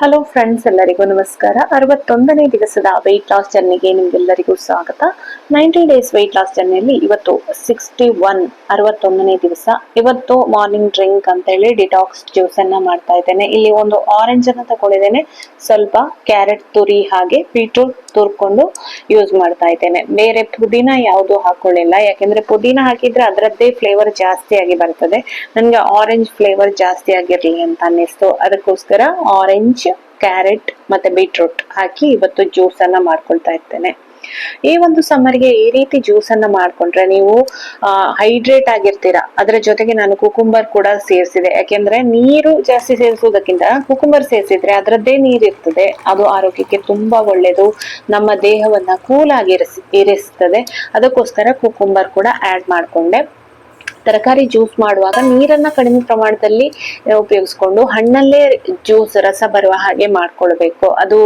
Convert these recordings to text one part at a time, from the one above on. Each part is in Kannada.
ಹಲೋ ಫ್ರೆಂಡ್ಸ್, ಎಲ್ಲರಿಗೂ ನಮಸ್ಕಾರ. 61ನೇ ದಿವಸದ ವೆಯ್ಟ್ ಲಾಸ್ ಜರ್ನಿಗೆ ನಿಮ್ಗೆಲ್ಲರಿಗೂ ಸ್ವಾಗತ. 90 ಡೇಸ್ ವೆಯ್ಟ್ ಲಾಸ್ ಜರ್ನಿಯಲ್ಲಿ ಇವತ್ತು 61ನೇ ದಿವಸ. ಇವತ್ತು ಮಾರ್ನಿಂಗ್ ಡ್ರಿಂಕ್ ಅಂತ ಹೇಳಿ ಡಿಟಾಕ್ಸ್ ಜ್ಯೂಸ್ ಅನ್ನ ಮಾಡ್ತಾ ಇದ್ದೇನೆ. ಇಲ್ಲಿ ಒಂದು ಆರೆಂಜ್ ಅನ್ನ ತಗೊಂಡಿದ್ದೇನೆ, ಸ್ವಲ್ಪ ಕ್ಯಾರೆಟ್ ತುರಿ ಹಾಗೆ ಬೀಟ್ರೂಟ್ ತುರ್ಕೊಂಡು ಯೂಸ್ ಮಾಡ್ತಾ ಇದ್ದೇನೆ. ಬೇರೆ ಪುದೀನ ಯಾವುದು ಹಾಕೊಳ್ಳಿಲ್ಲ, ಯಾಕೆಂದ್ರೆ ಪುದೀನ ಹಾಕಿದ್ರೆ ಅದರದ್ದೇ ಫ್ಲೇವರ್ ಜಾಸ್ತಿ ಆಗಿ ಬರ್ತದೆ. ನನ್ಗೆ ಆರೆಂಜ್ ಫ್ಲೇವರ್ ಜಾಸ್ತಿ ಆಗಿರ್ಲಿ ಅಂತ ಅನ್ನಿಸ್ತು, ಅದಕ್ಕೋಸ್ಕರ ಆರೆಂಜ್, ಕ್ಯಾರೆಟ್ ಮತ್ತೆ ಬೀಟ್ರೂಟ್ ಹಾಕಿ ಇವತ್ತು ಜ್ಯೂಸ್ ಅನ್ನ ಮಾಡ್ಕೊಳ್ತಾ ಇರ್ತೇನೆ. ಈ ಒಂದು ಸಮ್ಮರ್ಗೆ ಈ ರೀತಿ ಜ್ಯೂಸ್ ಅನ್ನ ಮಾಡ್ಕೊಂಡ್ರೆ ನೀವು ಹೈಡ್ರೇಟ್ ಆಗಿರ್ತೀರಾ. ಅದರ ಜೊತೆಗೆ ನಾನು ಕುಕುಂಬರ್ ಕೂಡ ಸೇರಿಸಿದೆ, ಯಾಕೆಂದ್ರೆ ನೀರು ಜಾಸ್ತಿ ಸೇರಿಸುವುದಕ್ಕಿಂತ ಕುಕುಂಬರ್ ಸೇರಿಸಿದ್ರೆ ಅದರದ್ದೇ ನೀರ್ ಇರ್ತದೆ, ಅದು ಆರೋಗ್ಯಕ್ಕೆ ತುಂಬಾ ಒಳ್ಳೇದು, ನಮ್ಮ ದೇಹವನ್ನ ಕೂಲ್ ಆಗಿ ಇರಿಸ್ತದೆ. ಅದಕ್ಕೋಸ್ಕರ ಕುಕುಂಬರ್ ಕೂಡ ಆಡ್ ಮಾಡ್ಕೊಂಡೆ. ತರಕಾರಿ ಜ್ಯೂಸ್ ಮಾಡುವಾಗ ನೀರನ್ನ ಕಡಿಮೆ ಪ್ರಮಾಣದಲ್ಲಿ ಉಪಯೋಗಿಸ್ಕೊಂಡು ಹಣ್ಣಲ್ಲೇ ಜ್ಯೂಸ್ ರಸ ಬರುವ ಹಾಗೆ ಮಾಡ್ಕೊಳ್ಬೇಕು. ಅದು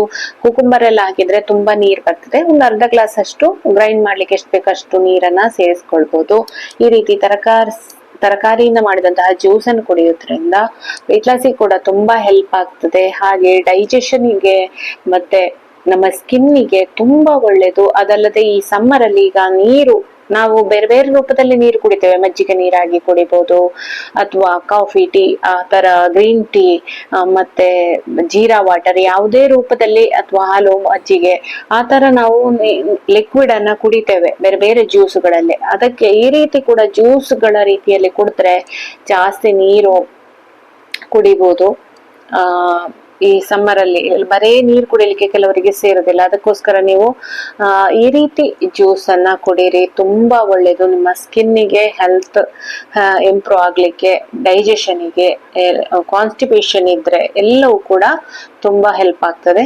ಕುಕುಂಬರ್ ಎಲ್ಲ ಹಾಕಿದ್ರೆ ತುಂಬಾ ನೀರ್ ಬರ್ತದೆ. ಒಂದು ಅರ್ಧ ಗ್ಲಾಸ್ ಅಷ್ಟು ಗ್ರೈಂಡ್ ಮಾಡ್ಲಿಕ್ಕೆ ಎಷ್ಟು ಬೇಕಷ್ಟು ನೀರನ್ನ ಸೇರಿಸ್ಕೊಳ್ಬಹುದು. ಈ ರೀತಿ ತರಕಾರಿಯಿಂದ ಮಾಡಿದಂತಹ ಜ್ಯೂಸ್ ಅನ್ನು ಕುಡಿಯೋದ್ರಿಂದ ವೆಯ್ಟ್ ಲಾಸಿಗೆ ಕೂಡ ತುಂಬಾ ಹೆಲ್ಪ್ ಆಗ್ತದೆ. ಹಾಗೆ ಡೈಜೆಷನ್ಗೆ ಮತ್ತೆ ನಮ್ಮ ಸ್ಕಿನ್ನಿಗೆ ತುಂಬಾ ಒಳ್ಳೇದು. ಅದಲ್ಲದೆ ಈ ಸಮ್ಮರ್ ಅಲ್ಲಿ ಈಗ ನೀರು ನಾವು ಬೇರೆ ಬೇರೆ ರೂಪದಲ್ಲಿ ನೀರು ಕುಡಿತೇವೆ. ಮಜ್ಜಿಗೆ ನೀರಾಗಿ ಕುಡಿಬಹುದು, ಅಥವಾ ಕಾಫಿ, ಟೀ, ಆ ತರ ಗ್ರೀನ್ ಟೀ, ಮತ್ತೆ ಜೀರಾ ವಾಟರ್, ಯಾವುದೇ ರೂಪದಲ್ಲಿ, ಅಥವಾ ಹಾಲು, ಮಜ್ಜಿಗೆ, ಆ ತರ ನಾವು ಲಿಕ್ವಿಡ್ ಅನ್ನ ಕುಡಿತೇವೆ ಬೇರೆ ಬೇರೆ ಜ್ಯೂಸ್ಗಳಲ್ಲಿ. ಅದಕ್ಕೆ ಈ ರೀತಿ ಕೂಡ ಜ್ಯೂಸ್ಗಳ ರೀತಿಯಲ್ಲಿ ಕುಡಿದ್ರೆ ಜಾಸ್ತಿ ನೀರು ಕುಡಿಬಹುದು. ಈ ಸಮ್ಮರ್ ಅಲ್ಲಿ ಬರೇ ನೀರ್ ಕುಡಿಲಿಕ್ಕೆ ಕೆಲವರಿಗೆ ಸೇರುದಿಲ್ಲ, ಅದಕ್ಕೋಸ್ಕರ ನೀವು ಈ ರೀತಿ ಜ್ಯೂಸ್ ಅನ್ನ ಕುಡೀರಿ, ತುಂಬಾ ಒಳ್ಳೇದು. ನಿಮ್ಮ ಸ್ಕಿನ್ನಿಗೆ ಹೆಲ್ತ್ ಇಂಪ್ರೂವ್ ಆಗ್ಲಿಕ್ಕೆ, ಡೈಜೆಷನ್ಗೆ, ಕಾನ್ಸ್ಟಿಪೇಷನ್ ಇದ್ರೆ ಎಲ್ಲವೂ ಕೂಡ ತುಂಬಾ ಹೆಲ್ಪ್ ಆಗ್ತದೆ.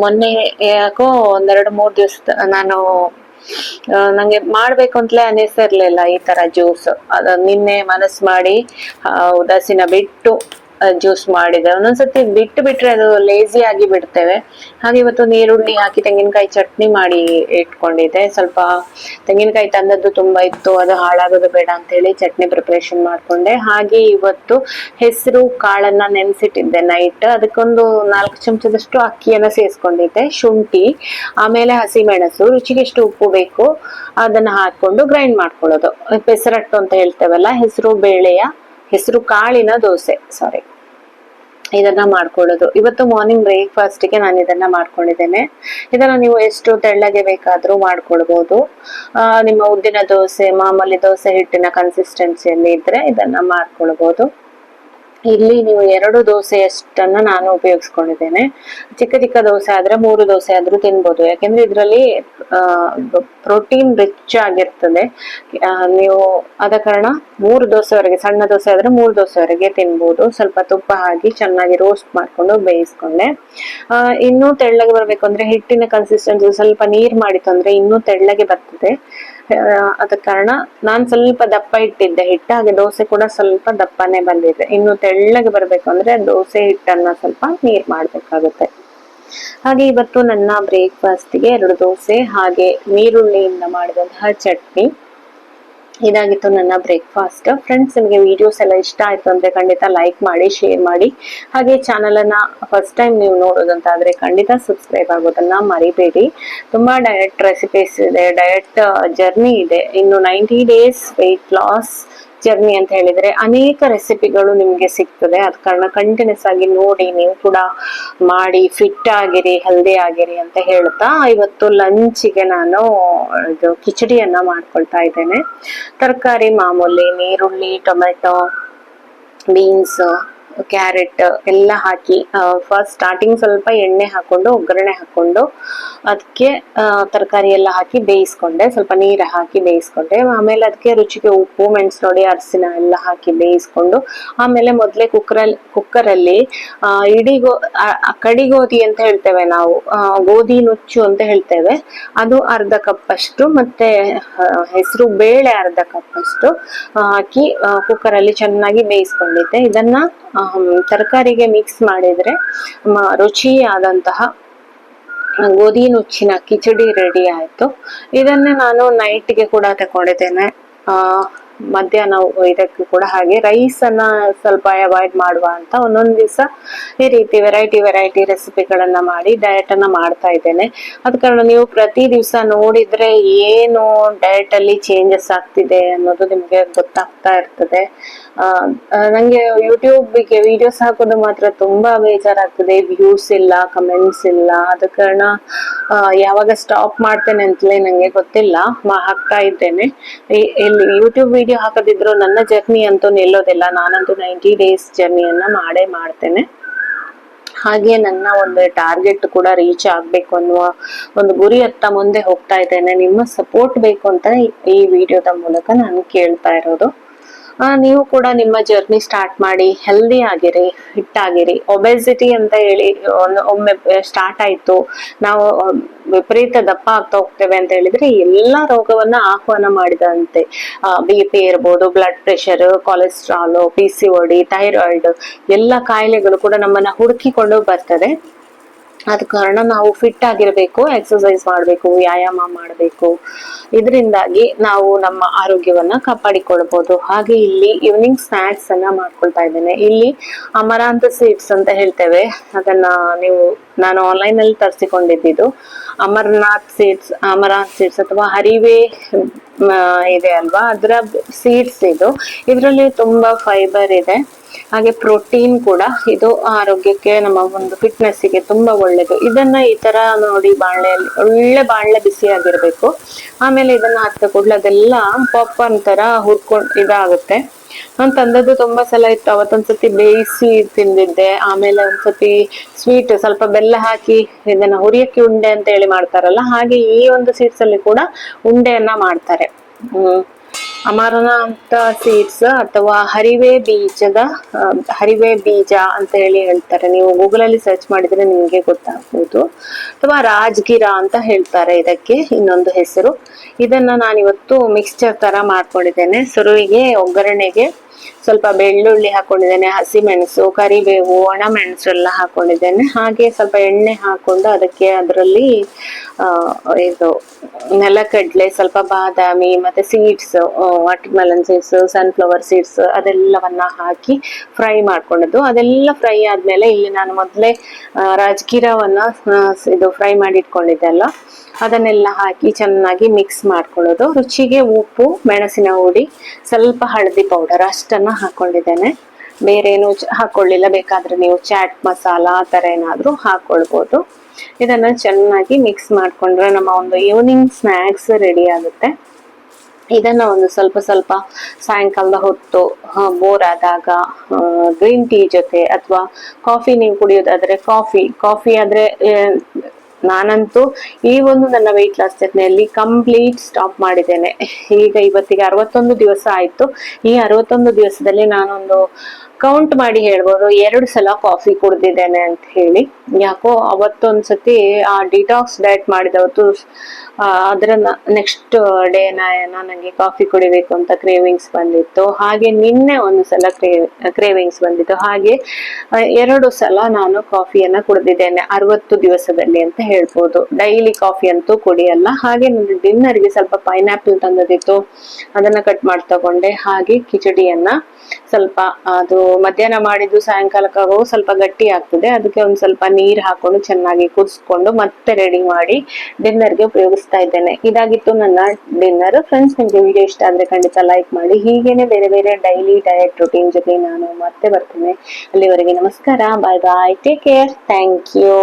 ಮೊನ್ನೆ ಯಾಕೋ 2-3 ದಿವಸ ನಾನು ನಂಗೆ ಮಾಡ್ಬೇಕು ಅಂತಲೇ ಅನಿಸಿರ್ಲಿಲ್ಲ ಈ ತರ ಜ್ಯೂಸ್. ನಿನ್ನೆ ಮನಸ್ಸು ಮಾಡಿ ಉದಾಸೀನ ಬಿಟ್ಟು ಜ್ಯೂಸ್ ಮಾಡಿದೆ. ಒಂದೊಂದ್ಸತಿ ಬಿಟ್ರೆ ಅದು ಲೇಜಿ ಆಗಿ ಬಿಡ್ತೇವೆ. ಹಾಗೆ ಇವತ್ತು ನೀರುಳ್ಳಿ ಹಾಕಿ ತೆಂಗಿನಕಾಯಿ ಚಟ್ನಿ ಮಾಡಿ ಇಟ್ಕೊಂಡಿದ್ದೆ. ಸ್ವಲ್ಪ ತೆಂಗಿನಕಾಯಿ ತಂದದ್ದು ತುಂಬಾ ಇತ್ತು, ಅದು ಹಾಳಾಗೋದು ಬೇಡ ಅಂತ ಹೇಳಿ ಚಟ್ನಿ ಪ್ರಿಪರೇಷನ್ ಮಾಡ್ಕೊಂಡೆ. ಹಾಗೆ ಇವತ್ತು ಹೆಸರು ಕಾಳನ್ನ ನೆನ್ಸಿಟ್ಟಿದ್ದೆ ನೈಟ್, ಅದಕ್ಕೊಂದು 4 ಚಮಚದಷ್ಟು ಅಕ್ಕಿಯನ್ನ ಸೇರಿಸ್ಕೊಂಡಿದ್ದೆ, ಶುಂಠಿ, ಆಮೇಲೆ ಹಸಿಮೆಣಸು, ರುಚಿಗೆ ಎಷ್ಟು ಉಪ್ಪು ಬೇಕು ಅದನ್ನ ಹಾಕೊಂಡು ಗ್ರೈಂಡ್ ಮಾಡ್ಕೊಳ್ಳೋದು. ಪೆಸರಟ್ಟು ಅಂತ ಹೇಳ್ತೇವಲ್ಲ, ಹೆಸರು ಕಾಳಿನ ದೋಸೆ, ಇದನ್ನ ಮಾಡ್ಕೊಳ್ಳೋದು. ಇವತ್ತು ಮಾರ್ನಿಂಗ್ ಬ್ರೇಕ್ಫಾಸ್ಟ್ ಗೆ ನಾನು ಇದನ್ನ ಮಾಡ್ಕೊಂಡಿದ್ದೇನೆ. ಇದನ್ನ ನೀವು ಎಷ್ಟು ತೆಳ್ಳಗೆ ಬೇಕಾದ್ರೂ ಮಾಡ್ಕೊಳ್ಬಹುದು. ನಿಮ್ಮ ಉದ್ದಿನ ದೋಸೆ, ಮಾಮೂಲಿ ದೋಸೆ ಹಿಟ್ಟಿನ ಕನ್ಸಿಸ್ಟೆನ್ಸಿಯಲ್ಲಿ ಇದ್ರೆ ಇದನ್ನ ಮಾಡ್ಕೊಳ್ಬಹುದು. ಇಲ್ಲಿ ನೀವು 2 ದೋಸೆಯಷ್ಟನ್ನ ನಾನು ಉಪಯೋಗಿಸ್ಕೊಂಡಿದ್ದೇನೆ. ಚಿಕ್ಕ ದೋಸೆ ಆದ್ರೆ 3 ದೋಸೆ ಆದ್ರೂ ತಿನ್ಬೋದು, ಯಾಕೆಂದ್ರೆ ಇದರಲ್ಲಿ ಪ್ರೋಟೀನ್ ರಿಚ್ ಆಗಿರ್ತದೆ. ನೀವು ಆದ ಕಾರಣ 3 ದೋಸೆವರೆಗೆ, ಸಣ್ಣ ದೋಸೆ ಆದ್ರೆ 3 ದೋಸೆವರೆಗೆ ತಿನ್ಬೋದು. ಸ್ವಲ್ಪ ತುಪ್ಪ ಹಾಕಿ ಚೆನ್ನಾಗಿ ರೋಸ್ಟ್ ಮಾಡ್ಕೊಂಡು ಬೇಯಿಸ್ಕೊಂಡೆ. ಇನ್ನೂ ತೆಳ್ಳಗೆ ಬರ್ಬೇಕು ಅಂದ್ರೆ ಹಿಟ್ಟಿನ ಕನ್ಸಿಸ್ಟೆನ್ಸಿ ಸ್ವಲ್ಪ ನೀರ್ ಮಾಡಿತು ಅಂದ್ರೆ ಇನ್ನೂ ತೆಳ್ಳಗೆ ಬರ್ತದೆ. ಅದ ಕಾರಣ ನಾನ್ ಸ್ವಲ್ಪ ದಪ್ಪ ಇಟ್ಟಿದ್ದೆ ಹಿಟ್ಟು, ಹಾಗೆ ದೋಸೆ ಕೂಡ ಸ್ವಲ್ಪ ದಪ್ಪನೇ ಬಂದಿದೆ. ಇನ್ನು ತೆಳ್ಳಗೆ ಬರ್ಬೇಕು ಅಂದ್ರೆ ದೋಸೆ ಹಿಟ್ಟನ್ನ ಸ್ವಲ್ಪ ನೀರ್ ಮಾಡ್ಬೇಕಾಗುತ್ತೆ. ಹಾಗೆ ಇವತ್ತು ನನ್ನ ಬ್ರೇಕ್ಫಾಸ್ಟ್ ಗೆ 2 ದೋಸೆ ಹಾಗೆ ನೀರುಳ್ಳಿಯಿಂದ ಮಾಡಿದಂತಹ ಚಟ್ನಿ, ಇದಾಗಿತ್ತು ನನ್ನ ಬ್ರೇಕ್ಫಾಸ್ಟ್. ಫ್ರೆಂಡ್ಸ್, ನಿಮಗೆ ವಿಡಿಯೋಸ್ ಎಲ್ಲ ಇಷ್ಟ ಆಯ್ತು ಅಂದ್ರೆ ಖಂಡಿತ ಲೈಕ್ ಮಾಡಿ, ಶೇರ್ ಮಾಡಿ. ಹಾಗೆ ಚಾನಲ್ ಅನ್ನ ಫಸ್ಟ್ ಟೈಮ್ ನೀವು ನೋಡೋದಂತಾದ್ರೆ ಖಂಡಿತ ಸಬ್ಸ್ಕ್ರೈಬ್ ಆಗೋದನ್ನ ಮರಿಬೇಡಿ. ತುಂಬಾ ಡಯಟ್ ರೆಸಿಪೀಸ್ ಇದೆ, ಡಯಟ್ ಜರ್ನಿ ಇದೆ. ಇನ್ನು 90 ಡೇಸ್ ವೆಯ್ಟ್ ಲಾಸ್ ಜರ್ನಿ ಅಂತ ಹೇಳಿದ್ರೆ ಅನೇಕ ರೆಸಿಪಿಗಳು ನಿಮ್ಗೆ ಸಿಗ್ತದೆ. ಅದ ಕಾರಣ ಕಂಟಿನ್ಯೂಸ್ ಆಗಿ ನೋಡಿ, ನೀವು ಕೂಡ ಮಾಡಿ ಫಿಟ್ ಆಗಿರಿ, ಹೆಲ್ದಿ ಆಗಿರಿ ಅಂತ ಹೇಳ್ತಾ ಇವತ್ತು ಲಂಚಿಗೆ ನಾನು ಇದು ಕಿಚಡಿಯನ್ನ ಮಾಡ್ಕೊಳ್ತಾ ಇದ್ದೇನೆ. ತರಕಾರಿ ಮಾಮೂಲಿ ನೀರುಳ್ಳಿ, ಟೊಮೆಟೊ, ಬೀನ್ಸ್, ಕ್ಯಾರೆಟ್ ಎಲ್ಲ ಹಾಕಿ ಫಸ್ಟ್ ಸ್ಟಾರ್ಟಿಂಗ್ ಸ್ವಲ್ಪ ಎಣ್ಣೆ ಹಾಕೊಂಡು ಒಗ್ಗರಣೆ ಹಾಕೊಂಡು ಅದಕ್ಕೆ ತರಕಾರಿ ಎಲ್ಲ ಹಾಕಿ ಬೇಯಿಸ್ಕೊಂಡೆ. ಸ್ವಲ್ಪ ನೀರು ಹಾಕಿ ಬೇಯಿಸ್ಕೊಂಡೆ. ಆಮೇಲೆ ಅದಕ್ಕೆ ರುಚಿಗೆ ಉಪ್ಪು, ಮೆಣಸು ನೋಡಿ, ಅರಸಿನ ಎಲ್ಲ ಹಾಕಿ ಬೇಯಿಸ್ಕೊಂಡು, ಆಮೇಲೆ ಮೊದಲೇ ಕುಕ್ಕರಲ್ಲಿ ಕಡಿಗೋಧಿ ಅಂತ ಹೇಳ್ತೇವೆ ನಾವು, ಗೋಧಿ ನುಚ್ಚು ಅಂತ ಹೇಳ್ತೇವೆ, ಅದು ಅರ್ಧ ಕಪ್ ಅಷ್ಟು, ಮತ್ತೆ ಹೆಸರು ಬೇಳೆ ಅರ್ಧ ಕಪ್ ಅಷ್ಟು ಹಾಕಿ ಕುಕ್ಕರಲ್ಲಿ ಚೆನ್ನಾಗಿ ಬೇಯಿಸ್ಕೊಂಡಿದ್ದೆ. ಇದನ್ನ ತರಕಾರಿಗೆ ಮಿಕ್ಸ್ ಮಾಡಿದ್ರೆ ರುಚಿಯಾದಂತಹ ಗೋಧಿ ನುಚ್ಚಿನ ಕಿಚಡಿ ರೆಡಿ ಆಯ್ತು. ಇದನ್ನ ನಾನು ನೈಟ್ಗೆ ಕೂಡ ತಗೊಂಡಿದ್ದೇನೆ. ಮಧ್ಯಾಹ್ನ ಇದಕ್ಕೆ ಕೂಡ ಹಾಗೆ ರೈಸ್ ಅನ್ನ ಸ್ವಲ್ಪ ಅವಾಯ್ಡ್ ಮಾಡುವ ಅಂತ ಒಂದೊಂದ್ ದಿವಸ ಈ ರೀತಿ ವೆರೈಟಿ ರೆಸಿಪಿಗಳನ್ನ ಮಾಡಿ ಡಯಟ್ ಅನ್ನ ಮಾಡ್ತಾ ಇದ್ದೇನೆ. ಅದ ಕಾರಣ ನೀವು ಪ್ರತಿ ದಿವಸ ನೋಡಿದ್ರೆ ಏನು ಡಯಟ್ ಅಲ್ಲಿ ಚೇಂಜಸ್ ಆಗ್ತಿದೆ ಅನ್ನೋದು ನಿಮ್ಗೆ ಗೊತ್ತಾಗ್ತಾ ಇರ್ತದೆ. ನಂಗೆ ಯೂಟ್ಯೂಬ್ಗೆ ವಿಡಿಯೋಸ್ ಹಾಕೋದು ಮಾತ್ರ ತುಂಬಾ ಬೇಜಾರಾಗ್ತದೆ. ವ್ಯೂಸ್ ಇಲ್ಲ, ಕಮೆಂಟ್ಸ್ ಇಲ್ಲ. ಆದ ಕಾರಣ ಯಾವಾಗ ಸ್ಟಾಪ್ ಮಾಡ್ತೇನೆ ಅಂತಲೇ ನಂಗೆ ಗೊತ್ತಿಲ್ಲ. ಹಾಕ್ತಾ ಇದ್ದೇನೆ. ಇಲ್ಲಿ ಯೂಟ್ಯೂಬ್ ವಿಡಿಯೋ ಹಾಕದಿದ್ರು ನನ್ನ ಜರ್ನಿ ಅಂತೂ ನಿಲ್ಲೋದಿಲ್ಲ. ನಾನಂತೂ 90 ಡೇಸ್ ಜರ್ನಿಯನ್ನ ಮಾಡ್ತೇನೆ. ಹಾಗೆ ನನ್ನ ಒಂದು ಟಾರ್ಗೆಟ್ ಕೂಡ ರೀಚ್ ಆಗ್ಬೇಕು ಅನ್ನುವ ಒಂದು ಗುರಿ ಹತ್ತ ಮುಂದೆ ಹೋಗ್ತಾ ಇದ್ದೇನೆ. ನಿಮ್ಮ ಸಪೋರ್ಟ್ ಬೇಕು ಅಂತ ಈ ವಿಡಿಯೋದ ಮೂಲಕ ನಾನು ಕೇಳ್ತಾ ಇರೋದು. ನೀವು ಕೂಡ ನಿಮ್ಮ ಜರ್ನಿ ಸ್ಟಾರ್ಟ್ ಮಾಡಿ, ಹೆಲ್ದಿ ಆಗಿರಿ, ಫಿಟ್ ಆಗಿರಿ. ಒಬೆಸಿಟಿ ಅಂತ ಹೇಳಿ ಒಮ್ಮೆ ಸ್ಟಾರ್ಟ್ ಆಯ್ತು, ನಾವು ವಿಪರೀತ ದಪ್ಪ ಆಗ್ತಾ ಹೋಗ್ತೇವೆ ಅಂತ ಹೇಳಿದ್ರೆ ಎಲ್ಲಾ ರೋಗವನ್ನ ಆಹ್ವಾನ ಮಾಡಿದಂತೆ. BP ಇರ್ಬೋದು, blood pressure, cholesterol, PCOD, thyroid ಎಲ್ಲ ಕಾಯಿಲೆಗಳು ಕೂಡ ನಮ್ಮನ್ನ ಹುಡುಕಿಕೊಂಡು ಬರ್ತದೆ. ಅದ ಕಾರಣ ನಾವು ಫಿಟ್ ಆಗಿರ್ಬೇಕು, ಎಕ್ಸರ್ಸೈಸ್ ಮಾಡ್ಬೇಕು, ವ್ಯಾಯಾಮ ಮಾಡ್ಬೇಕು. ಇದರಿಂದಾಗಿ ನಾವು ನಮ್ಮ ಆರೋಗ್ಯವನ್ನ ಕಾಪಾಡಿಕೊಳ್ಬಹುದು. ಹಾಗೆ ಇಲ್ಲಿ ಈವ್ನಿಂಗ್ ಸ್ನಾಕ್ಸ್ ಅನ್ನ ಮಾಡ್ಕೊಳ್ತಾ ಇದ್ದೇನೆ. ಇಲ್ಲಿ ಅಮರಾಂತ್ ಸೀಡ್ಸ್ ಅಂತ ಹೇಳ್ತೇವೆ, ಅದನ್ನ ನಾನು ಆನ್ಲೈನ್ ಅಲ್ಲಿ ತರಿಸಿಕೊಂಡಿದ್ದು. ಅಮರಾಂತ್ ಸೀಡ್ಸ್ ಅಥವಾ ಹರಿವೆ ಇದೆ ಅಲ್ವಾ, ಅದರ ಸೀಡ್ಸ್ ಇದು. ಇದರಲ್ಲಿ ತುಂಬಾ ಫೈಬರ್ ಇದೆ, ಹಾಗೆ ಪ್ರೋಟೀನ್ ಕೂಡ. ಇದು ಆರೋಗ್ಯಕ್ಕೆ, ನಮ್ಮ ಒಂದು ಫಿಟ್ನೆಸ್ ಗೆ ತುಂಬಾ ಒಳ್ಳೇದು. ಇದನ್ನ ಈ ತರ ನೋಡಿ, ಬಾಣಲೆಯಲ್ಲಿ ಒಳ್ಳೆ ಬಾಣಲೆ ಬಿಸಿ ಆಗಿರ್ಬೇಕು. ಆಮೇಲೆ ಇದನ್ನ ಹಾಕಿದ ಕೂಡಲೇ ಅದೆಲ್ಲ ಪಾಪ್ಕಾರ್ನ್ ತರ ಹುರ್ಕೊಂಡ್ ಇದಾಗುತ್ತೆ. ನಾನ್ ತಂದದ್ದು ತುಂಬಾ ಸಲ ಇತ್ತು. ಅವತ್ತೊಂದ್ಸತಿ ಬೇಯಿಸಿ ತಿಂದಿದ್ದೆ. ಆಮೇಲೆ ಒಂದ್ಸತಿ ಸ್ವೀಟ್ ಸ್ವಲ್ಪ ಬೆಲ್ಲ ಹಾಕಿ ಇದನ್ನ ಹುರಿಯಕ್ಕೆ ಉಂಡೆ ಅಂತ ಹೇಳಿ ಮಾಡ್ತಾರಲ್ಲ, ಹಾಗೆ ಈ ಒಂದು ಸೀಡ್ಸ್ ಅಲ್ಲಿ ಕೂಡ ಉಂಡೆಯನ್ನ ಮಾಡ್ತಾರೆ. ಅಮರನಾಥ ಸೀಡ್ಸ್ ಅಥವಾ ಹರಿವೆ ಬೀಜ ಅಂತ ಹೇಳಿ ಹೇಳ್ತಾರೆ. ನೀವು ಗೂಗಲ್ ಅಲ್ಲಿ ಸರ್ಚ್ ಮಾಡಿದ್ರೆ ನಿಮ್ಗೆ ಗೊತ್ತಾಗ್ಬೋದು. ಅಥವಾ ರಾಜ್ಗಿರಾ ಅಂತ ಹೇಳ್ತಾರೆ ಇದಕ್ಕೆ ಇನ್ನೊಂದು ಹೆಸರು. ಇದನ್ನ ನಾನಿವತ್ತು ಮಿಕ್ಸ್ಚರ್ ತರ ಮಾಡ್ಕೊಂಡಿದ್ದೇನೆ. ಸುರುವಿಗೆ ಒಗ್ಗರಣೆಗೆ ಸ್ವಲ್ಪ ಬೆಳ್ಳುಳ್ಳಿ ಹಾಕೊಂಡಿದ್ದೇನೆ, ಹಸಿಮೆಣಸು, ಕರಿಬೇವು, ಒಣಮೆಣಸು ಎಲ್ಲ ಹಾಕೊಂಡಿದ್ದೇನೆ. ಹಾಗೆ ಸ್ವಲ್ಪ ಎಣ್ಣೆ ಹಾಕೊಂಡು ಅದರಲ್ಲಿ ಇದು ನೆಲಕಡ್ಲೆ, ಸ್ವಲ್ಪ ಬಾದಾಮಿ, ಮತ್ತೆ seeds, watermelon seeds, sunflower seeds ಅದೆಲ್ಲವನ್ನ ಹಾಕಿ ಫ್ರೈ ಮಾಡ್ಕೊಂಡದ್ದು. ಅದೆಲ್ಲ ಫ್ರೈ ಆದ್ಮೇಲೆ ಇಲ್ಲಿ ನಾನು ಮೊದಲೇ ರಾಜ್ಗಿರವನ್ನ ಇದು ಫ್ರೈ ಮಾಡಿ ಇಟ್ಕೊಂಡಿದ್ದೆ ಅಲ್ಲ, ಅದನ್ನೆಲ್ಲ ಹಾಕಿ ಚೆನ್ನಾಗಿ ಮಿಕ್ಸ್ ಮಾಡ್ಕೊಳ್ಳೋದು. ರುಚಿಗೆ ಉಪ್ಪು, ಮೆಣಸಿನ ಹುಡಿ, ಸ್ವಲ್ಪ ಹಳದಿ ಪೌಡರ್ ಅಷ್ಟನ್ನ ಹಾಕೊಂಡಿದ್ದೇನೆ. ಬೇರೆ ಏನು ಹಾಕೊಳ್ಳಿಲ್ಲ. ಬೇಕಾದ್ರೆ ನೀವು ಚಾಟ್ ಮಸಾಲ ಆ ತರ ಏನಾದ್ರೂ ಹಾಕೊಳ್ಬೋದು. ಇದನ್ನ ಚೆನ್ನಾಗಿ ಮಿಕ್ಸ್ ಮಾಡ್ಕೊಂಡ್ರೆ ನಮ್ಮ ಒಂದು ಈವ್ನಿಂಗ್ ಸ್ನಾಕ್ಸ್ ರೆಡಿ ಆಗುತ್ತೆ. ಇದನ್ನ ಒಂದು ಸ್ವಲ್ಪ ಸಾಯಂಕಾಲದ ಹೊತ್ತು ಬೋರ್ ಆದಾಗ ಗ್ರೀನ್ ಟೀ ಜೊತೆ, ಅಥವಾ ಕಾಫಿ ನೀವು ಕುಡಿಯೋದಾದ್ರೆ ಕಾಫಿ ಆದ್ರೆ, ನಾನಂತೂ ಈ ಒಂದು ನನ್ನ ವೆಯ್ಟ್ ಲಾಸ್ ಜರ್ನಿಯಲ್ಲಿ ಕಂಪ್ಲೀಟ್ ಸ್ಟಾಪ್ ಮಾಡಿದ್ದೇನೆ. ಈಗ ಇವತ್ತಿಗೆ 61 ದಿವಸ ಆಯ್ತು. ಈ 61 ದಿವಸದಲ್ಲಿ ನಾನೊಂದು ಕೌಂಟ್ ಮಾಡಿ ಹೇಳ್ಬೋದು 2 ಸಲ ಕಾಫಿ ಕುಡ್ದಿದ್ದೇನೆ ಅಂತ ಹೇಳಿ. ಯಾಕೋ ಅವತ್ತೊಂದ್ಸತಿ ಆ ಡಿಟಾಕ್ಸ್ ಡಯಟ್ ಮಾಡಿದವತ್ತು ಅದರ ನೆಕ್ಸ್ಟ್ ಡೇ ನನಗೆ ಕಾಫಿ ಕುಡಿಬೇಕು ಅಂತ ಕ್ರೇವಿಂಗ್ಸ್ ಬಂದಿತ್ತು. ಹಾಗೆ ನಿನ್ನೆ ಒಂದು ಸಲ ಕ್ರೇವಿಂಗ್ಸ್ ಬಂದಿತ್ತು. ಹಾಗೆ 2 ಸಲ ನಾನು ಕಾಫಿಯನ್ನ ಕುಡಿದಿದ್ದೇನೆ 60 ದಿವಸದಲ್ಲಿ ಅಂತ ಹೇಳ್ಬೋದು. ಡೈಲಿ ಕಾಫಿ ಅಂತೂ ಕುಡಿಯಲ್ಲ. ಹಾಗೆ ನನ್ನ ಡಿನ್ನರ್ಗೆ ಸ್ವಲ್ಪ ಪೈನಾಪಲ್ ತಂದದಿತ್ತು, ಅದನ್ನ ಕಟ್ ಮಾಡಿ ತಗೊಂಡೆ. ಹಾಗೆ ಕಿಚಡಿಯನ್ನ ಸ್ವಲ್ಪ, ಅದು ಮಧ್ಯಾಹ್ನ ಮಾಡಿದ್ದು ಸಾಯಂಕಾಲಕ್ಕಾಗೋ ಸ್ವಲ್ಪ ಗಟ್ಟಿ ಆಗ್ತದೆ, ಅದಕ್ಕೆ ಒಂದ್ ಸ್ವಲ್ಪ ನೀರ್ ಹಾಕೊಂಡು ಚೆನ್ನಾಗಿ ಕುದಿಸ್ಕೊಂಡು ಮತ್ತೆ ರೆಡಿ ಮಾಡಿ ಡಿನ್ನರ್ಗೆ ಉಪಯೋಗಿಸ್ತಾ ಇದ್ದೇನೆ. ಇದಾಗಿತ್ತು ನನ್ನ ಡಿನ್ನರ್. ಫ್ರೆಂಡ್ಸ್, ನಿಮ್ಗೆ ವಿಡಿಯೋ ಇಷ್ಟ ಆದ್ರೆ ಖಂಡಿತ ಲೈಕ್ ಮಾಡಿ. ಹೀಗೇನೆ ಬೇರೆ ಡೈಲಿ ಡಯಟ್ ರೂಟೀನ್ ಜೊತೆ ನಾನು ಮತ್ತೆ ಬರ್ತೇನೆ. ಅಲ್ಲಿವರೆಗೆ ನಮಸ್ಕಾರ, ಬಾಯ್ ಬಾಯ್, ಟೇಕ್ ಕೇರ್, ಥ್ಯಾಂಕ್ ಯು.